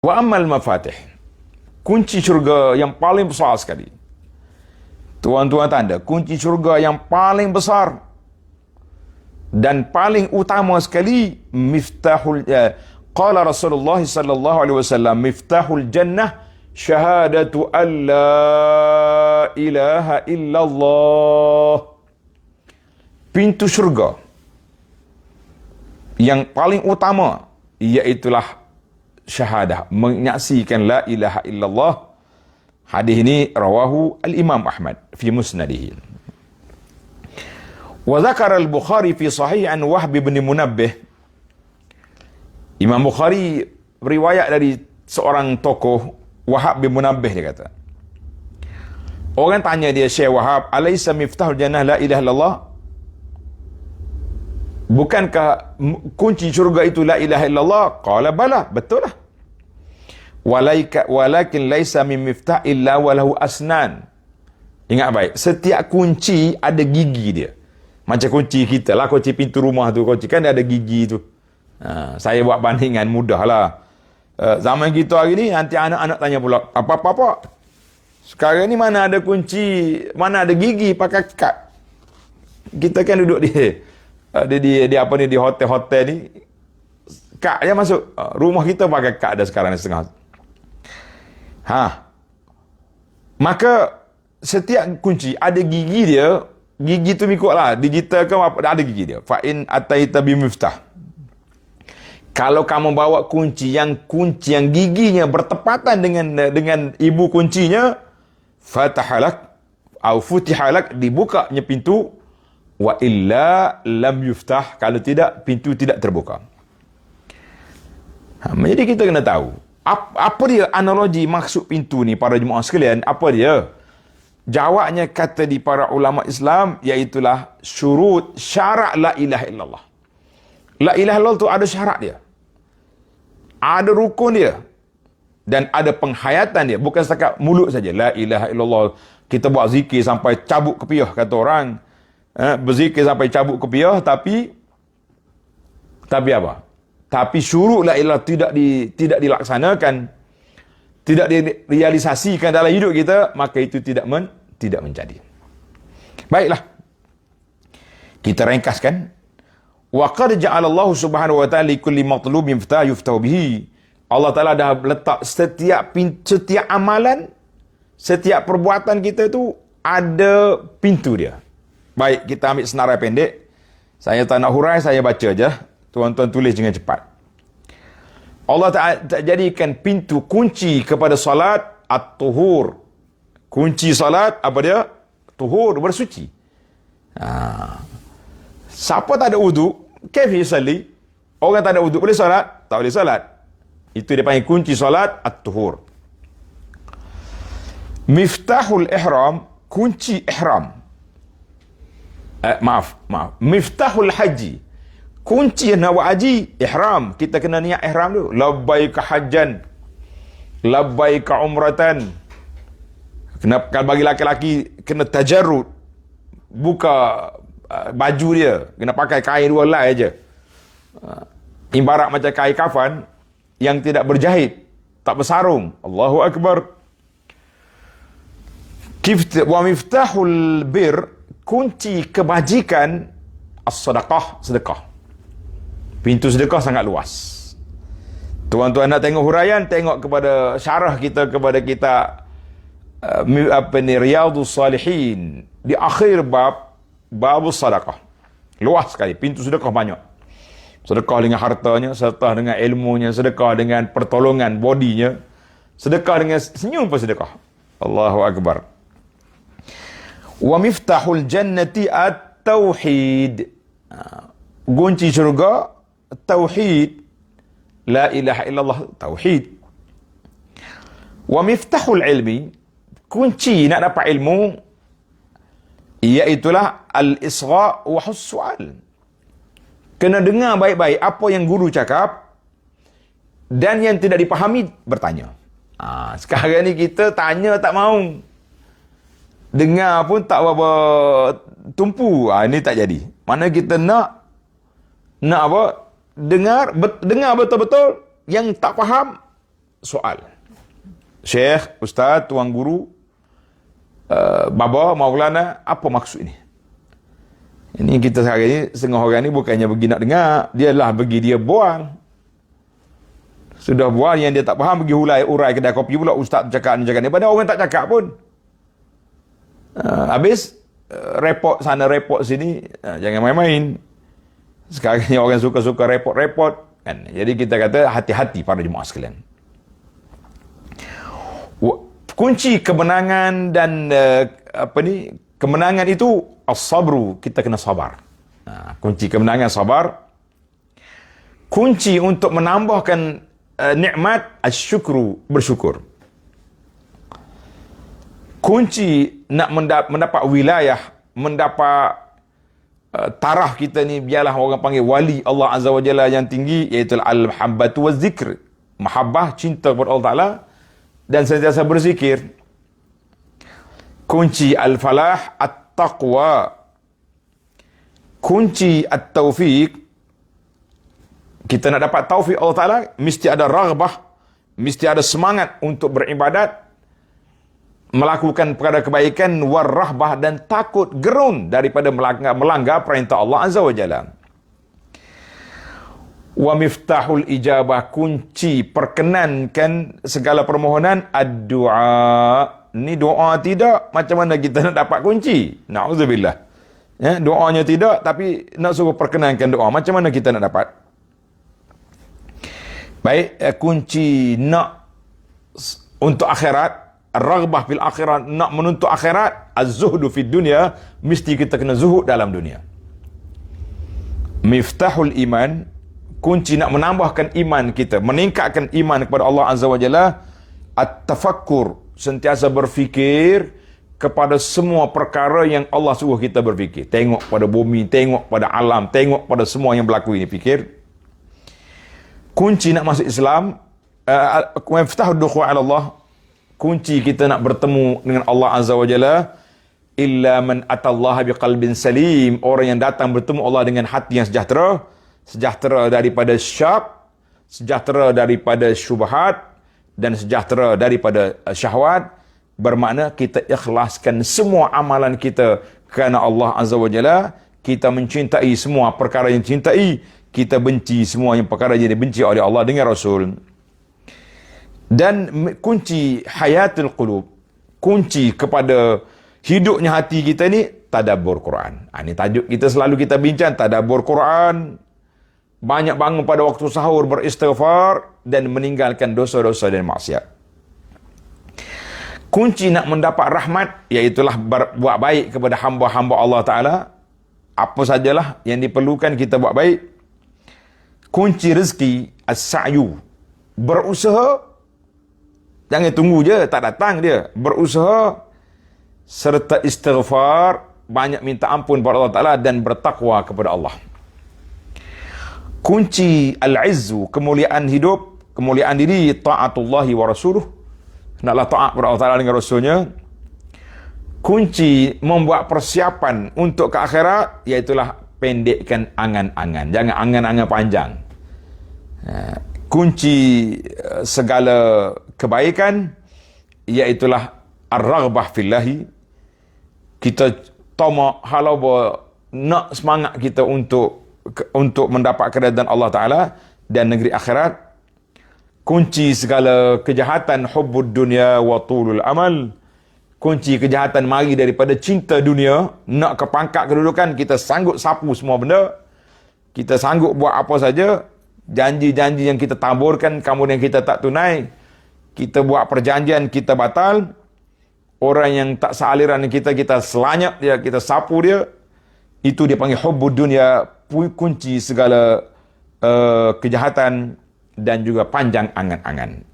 Wa ammal mafatih, kunci syurga yang paling besar sekali. Tuan-tuan tanda, kunci syurga yang paling besar dan paling utama sekali, qala Rasulullah sallallahu alaihi wasallam, miftahul jannah syahadatu an la ilaha illallah. Pintu syurga yang paling utama iaitulah syahadah, menyaksikan la ilaha illallah. Hadis ini rawahu al-Imam Ahmad fi musnadihi. Wa dzakara al-Bukhari fi sahih an Wahb bin Munabbih. Imam Bukhari riwayat dari seorang tokoh, Wahab bin Munabbih, dia kata. Orang tanya dia, Syekh Wahab, alaysa miftahul jannah la ilaha illallah? Bukankah kunci syurga itu la ilaha illallah? Qala bala, betul lah. Walakin laisa min miftah illa walahu asnan. Ingat baik, setiap kunci ada gigi dia. Macam kunci kita lah, kunci pintu rumah tu, kunci kan ada gigi tu. Saya buat bandingan mudah lah. Zaman kita hari ni, nanti anak-anak tanya pula, apa-apa? Sekarang ni mana ada kunci, mana ada gigi, pakai kad. Kita kan duduk di apa ni, di hotel-hotel ni, kad je masuk. Rumah kita pakai kad dah sekarang ni setengah. Maka setiap kunci ada gigi dia. Gigi tu ikutlah digital ke apa, ada gigi dia. Fa in ataita bi miftah, kalau kamu bawa kunci yang giginya bertepatan dengan ibu kuncinya, fatahalak au futihalak, dibukanya pintu. Wa illa lam yuftah, kalau tidak, pintu tidak terbuka. Jadi kita kena tahu apa dia analogi maksud pintu ni, para jemaah sekalian. Apa dia? Jawabnya kata di para ulama Islam, iaitulah syurut, syarat la ilaha illallah. La ilaha illallah tu ada syarat dia, ada rukun dia, dan ada penghayatan dia. Bukan setakat mulut saja la ilaha illallah, kita buat zikir sampai cabut kepiah, kata orang. Berzikir sampai cabut kepiah, tapi apa? Tapi syurut la ilaha tidak dilaksanakan, tidak direalisasikan dalam hidup kita, maka itu tidak menjadi. Baiklah, kita ringkaskan. Wa qad ja'ala Allah Subhanahu wa ta'ala li kulli matlubin yuftahu bihi. Allah Taala dah letak setiap amalan, setiap perbuatan kita itu ada pintu dia. Baik, kita ambil senarai pendek. Saya tak nak hurai, saya baca aja. Tuan-tuan tulis dengan cepat. Allah Ta'ala jadikan pintu kunci kepada salat at-tuhur. Kunci salat apa dia? Tuhur, bersuci. Siapa tak ada wudu, kaif yusalli? Orang tak ada wudu boleh salat? Tak boleh salat. Itu dia panggil kunci salat at-tuhur. Miftahul ihram, kunci ihram. Maaf. Miftahul haji, kunci nak buat haji, ihram. Kita kena niat ihram dulu. Labbaika hajjan, labbaika umratan. Kalau bagi laki-laki, kena tajarrud, buka baju dia, kena pakai kain dua helai aja. Ibarat macam kain kafan yang tidak berjahit, tak bersarung. Allahu Akbar. Wa miftahul bir, kunci kebajikan, as-sadaqah, sedekah. Pintu sedekah sangat luas. Tuan-tuan nak tengok huraian, tengok kepada syarah kita kepada kitab Riyadhus Salihin, di akhir babus sadaqah. Luas sekali, pintu sedekah banyak. Sedekah dengan hartanya, sedekah dengan ilmunya, sedekah dengan pertolongan bodinya, sedekah dengan senyum pun sedekah. Allahu Akbar. Wa miftahul jannati at-tauhid, kunci syurga tauhid, la ilaha illallah, tauhid. Wa miftahul ilmi, kunci nak dapat ilmu, iaitulah al-isgha' wa hussu'al. Kena dengar baik-baik apa yang guru cakap, dan yang tidak dipahami bertanya. Sekarang ni kita tanya tak mau, dengar pun tak apa tumpu. Ini tak jadi. Mana kita nak apa? Dengar betul-betul, yang tak faham soal. Syekh, Ustaz, Tuan Guru, Baba, Maulana, apa maksud ini? Ini kita sekarang ni, setengah orang ni bukannya pergi nak dengar, dia lah pergi dia buang. Sudah buang yang dia tak faham, pergi urai kedai kopi pula, Ustaz cakap ni, padahal orang tak cakap pun. Habis, repot sana, repot sini, jangan main-main. Sekarang ni orang suka-suka repot-repot. Kan? Jadi kita kata, hati-hati para jemaah sekalian. Kunci kemenangan dan kemenangan itu as-sabru, kita kena sabar. Kunci kemenangan sabar. Kunci untuk menambahkan nikmat asyukru, bersyukur. Kunci nak mendapat wilayah, mendapat taraf kita ni, biarlah orang panggil wali Allah Azza wa Jalla yang tinggi, iaitu al-mahabbatu wa zikr. Mahabbah, cinta kepada Allah Ta'ala, dan sentiasa berzikir. Kunci al-falah, at-taqwa. Kunci at-taufiq, kita nak dapat taufik Allah Ta'ala, mesti ada raghbah, mesti ada semangat untuk beribadat, melakukan perkara kebaikan, warrahbah, dan takut gerun daripada melanggar perintah Allah Azza wa Jalla. Wa miftahul ijabah, kunci perkenankan segala permohonan, ad-du'a. Ni doa tidak, macam mana kita nak dapat kunci? Na'udzubillah. Ya, doanya tidak, tapi nak suruh perkenankan doa. Macam mana kita nak dapat? Baik, kunci nak untuk akhirat, raghbah fil akhirat, nak menuntut akhirat, az-zuhdu fid dunya, mesti kita kena zuhud dalam dunia. Miftahul iman, kunci nak menambahkan iman kita, meningkatkan iman kepada Allah Azza wa Jalla, at-tafakkur, sentiasa berfikir kepada semua perkara yang Allah suruh kita berfikir. Tengok pada bumi, tengok pada alam, tengok pada semua yang berlaku ini, fikir. Kunci nak masuk Islam, miftahud dukhul ala Allah, kunci kita nak bertemu dengan Allah Azza wa Jalla, illa man atallaha biqalbin salim, orang yang datang bertemu Allah dengan hati yang sejahtera, sejahtera daripada syak, sejahtera daripada syubhat, dan sejahtera daripada syahwat. Bermakna kita ikhlaskan semua amalan kita kerana Allah Azza wa Jalla. Kita mencintai semua perkara yang cintai, kita benci semua yang perkara yang dibenci oleh Allah dengan Rasul. Dan kunci hayatul qulub, kunci kepada hidupnya hati kita ni, tadabbur Quran. Ini tajuk kita selalu kita bincang, tadabbur Quran. Banyak bangun pada waktu sahur beristighfar dan meninggalkan dosa-dosa dan maksiat. Kunci nak mendapat rahmat, iaitulah buat baik kepada hamba-hamba Allah Ta'ala. Apa sajalah yang diperlukan kita buat baik. Kunci rezeki, as-sa'yu, berusaha. Jangan tunggu je, tak datang dia. Berusaha serta istighfar, banyak minta ampun kepada Allah Ta'ala dan bertakwa kepada Allah. Kunci al-izzu, kemuliaan hidup, kemuliaan diri, ta'atullahi wa rasuluh. Naklah taat kepada Allah Ta'ala dengan Rasulnya. Kunci membuat persiapan untuk ke akhirat, iaitulah pendekkan angan-angan. Jangan angan-angan panjang. Kunci segala kebaikan, iaitulah ar-raghbah fillahi. Kita tamak halau nak semangat kita untuk mendapat keredaan Allah Ta'ala dan negeri akhirat. Kunci segala kejahatan, hubbud dunya wa tulul amal. Kunci kejahatan mari daripada cinta dunia, nak ke pangkat kedudukan, kita sanggup sapu semua benda, kita sanggup buat apa saja, janji-janji yang kita taburkan kemudian kita tak tunai, kita buat perjanjian kita batal, orang yang tak sealiran kita selanyak dia, kita sapu dia. Itu dia panggil hubbud dunya, kunci segala kejahatan dan juga panjang angan-angan.